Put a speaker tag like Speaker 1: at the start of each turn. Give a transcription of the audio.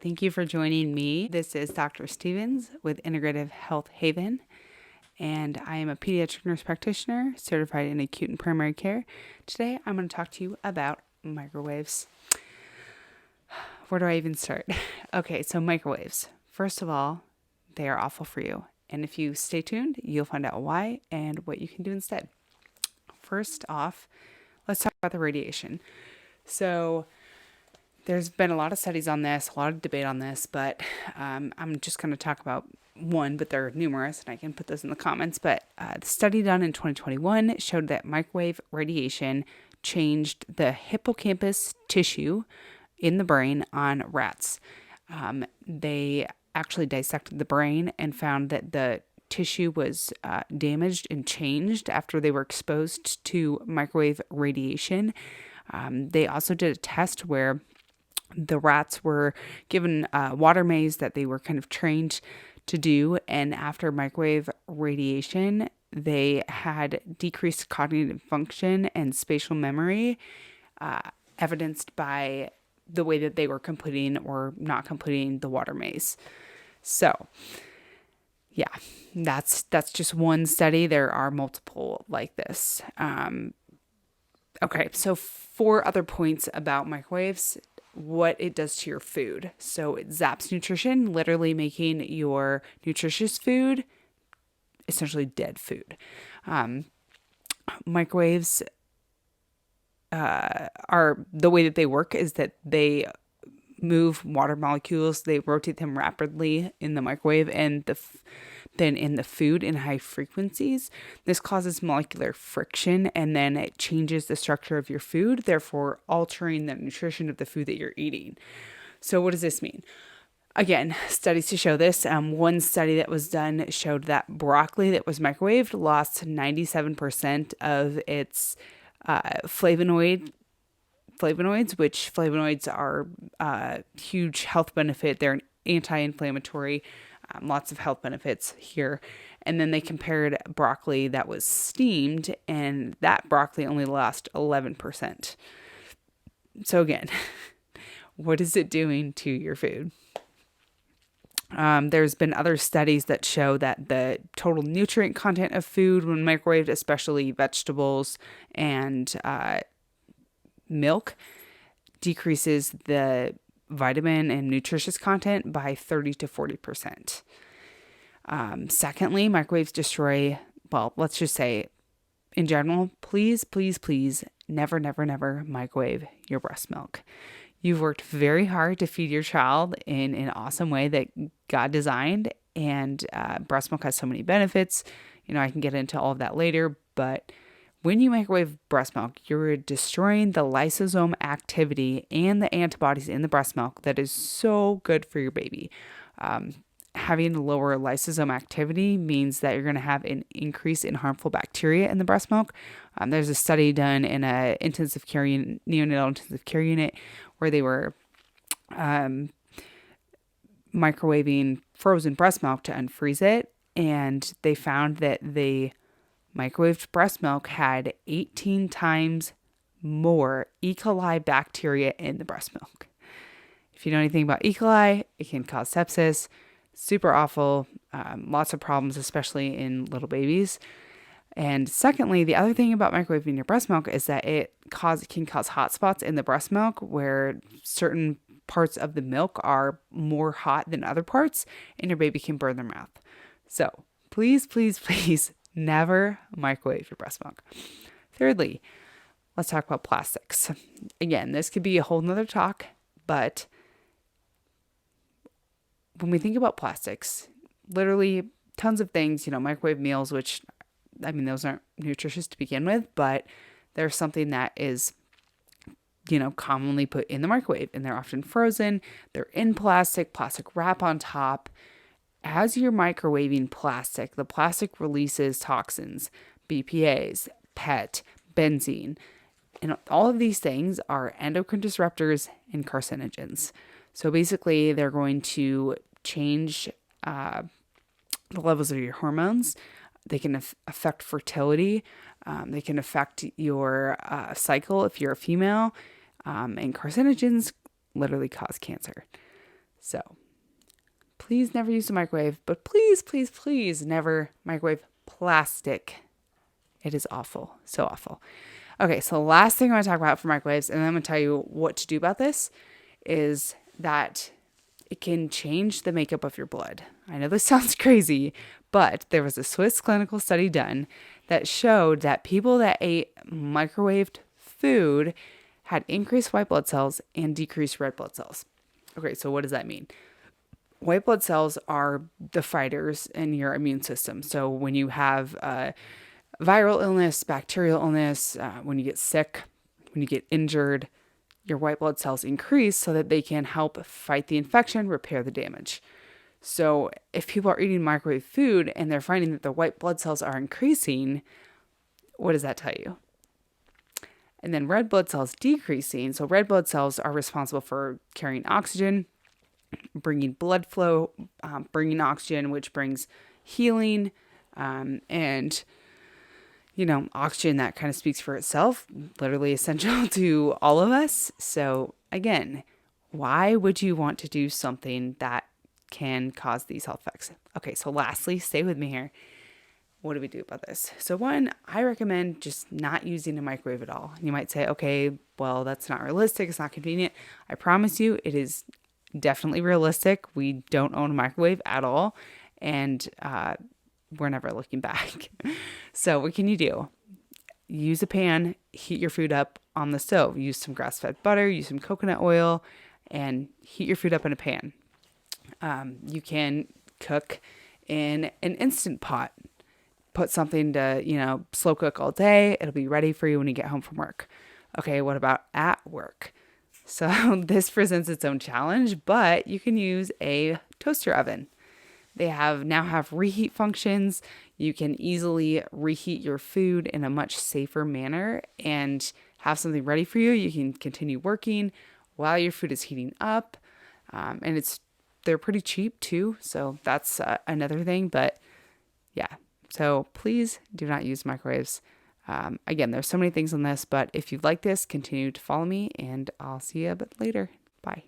Speaker 1: Thank you for joining me. This is Dr. Stevens with Integrative Health Haven, and I am a pediatric nurse practitioner certified in acute and primary care. Today, I'm going to talk to you about microwaves. Where do I even start? Okay, so microwaves. First of all, they are awful for you. And if you stay tuned, you'll find out why and what you can do instead. First off, let's talk about the radiation. So, there's been a lot of studies on this, a lot of debate on this, but I'm just going to talk about one, but there are numerous, and I can put those in the comments. But the study done in 2021 showed that microwave radiation changed the hippocampus tissue in the brain on rats. They actually dissected the brain and found that the tissue was damaged and changed after they were exposed to microwave radiation. They also did a test where the rats were given water maze that they were kind of trained to do. And after microwave radiation, they had decreased cognitive function and spatial memory, evidenced by the way that they were completing or not completing the water maze. So, yeah, that's just one study. There are multiple like this. Okay, so 4 other points about microwaves. What it does to your food. So it zaps nutrition, literally making your nutritious food essentially dead food. Microwaves are the way that they work is that they move water molecules, they rotate them rapidly in the microwave and then in the food in high frequencies. This causes molecular friction and then it changes the structure of your food, therefore altering the nutrition of the food that you're eating. So what does this mean? Again, studies to show this. One study that was done showed that broccoli that was microwaved lost 97% of its flavonoids, which flavonoids are a huge health benefit. They're an anti-inflammatory, lots of health benefits here. And then they compared broccoli that was steamed, and that broccoli only lost 11%. So again, what is it doing to your food? There's been other studies that show that the total nutrient content of food when microwaved, especially vegetables and milk, decreases the vitamin and nutritious content by 30 to 40%. Secondly, microwaves destroy, well, let's just say in general, please, please, please never, never, never microwave your breast milk. You've worked very hard to feed your child in an awesome way that God designed, and breast milk has so many benefits. I can get into all of that later, but when you microwave breast milk, you're destroying the lysosome activity and the antibodies in the breast milk that is so good for your baby. Having lower lysosome activity means that you're going to have an increase in harmful bacteria in the breast milk. There's a study done in a neonatal intensive care unit where they were microwaving frozen breast milk to unfreeze it, and they found that the microwaved breast milk had 18 times more E. coli bacteria in the breast milk. If you know anything about E. coli, it can cause sepsis. Super awful. Lots of problems, especially in little babies. And secondly, the other thing about microwaving your breast milk is that it can cause hot spots in the breast milk where certain parts of the milk are more hot than other parts, and your baby can burn their mouth. So please, please, please never microwave your breast milk. Thirdly, let's talk about plastics. Again, this could be a whole nother talk, but when we think about plastics, literally tons of things, microwave meals, which, those aren't nutritious to begin with, but they're something that is, commonly put in the microwave, and they're often frozen. They're in plastic wrap on top. As you're microwaving plastic, the plastic releases toxins, BPAs, PET, benzene, and all of these things are endocrine disruptors and carcinogens. So basically, they're going to change the levels of your hormones. They can affect fertility. They can affect your cycle if you're a female. And carcinogens literally cause cancer. So please never use the microwave, but please, please, please never microwave plastic. It is awful. So awful. Okay, so the last thing I want to talk about for microwaves, and then I'm going to tell you what to do about this, is that it can change the makeup of your blood. I know this sounds crazy, but there was a Swiss clinical study done that showed that people that ate microwaved food had increased white blood cells and decreased red blood cells. Okay, so what does that mean? White blood cells are the fighters in your immune system. So when you have viral illness, bacterial illness, when you get sick, when you get injured, your white blood cells increase so that they can help fight the infection, repair the damage. So if people are eating microwave food and they're finding that the white blood cells are increasing, what does that tell you? And then red blood cells decreasing. So red blood cells are responsible for carrying oxygen, bringing blood flow, bringing oxygen, which brings healing, and oxygen, that kind of speaks for itself, literally essential to all of us. So again, why would you want to do something that can cause these health effects? Okay, so lastly, stay with me here. What do we do about this? So one, I recommend just not using a microwave at all. You might say, okay, well, that's not realistic. It's not convenient. I promise you it is definitely realistic. We don't own a microwave at all. And we're never looking back. So what can you do? Use a pan, heat your food up on the stove. Use some grass-fed butter, use some coconut oil, and heat your food up in a pan. You can cook in an Instant Pot. Put something to, slow cook all day. It'll be ready for you when you get home from work. Okay, what about at work? So this presents its own challenge, but you can use a toaster oven. They now have reheat functions. You can easily reheat your food in a much safer manner and have something ready for you. You can continue working while your food is heating up. And they're pretty cheap too. So that's another thing. But yeah, so please do not use microwaves. Again, there's so many things on this, but if you like this, continue to follow me and I'll see you a bit later. Bye.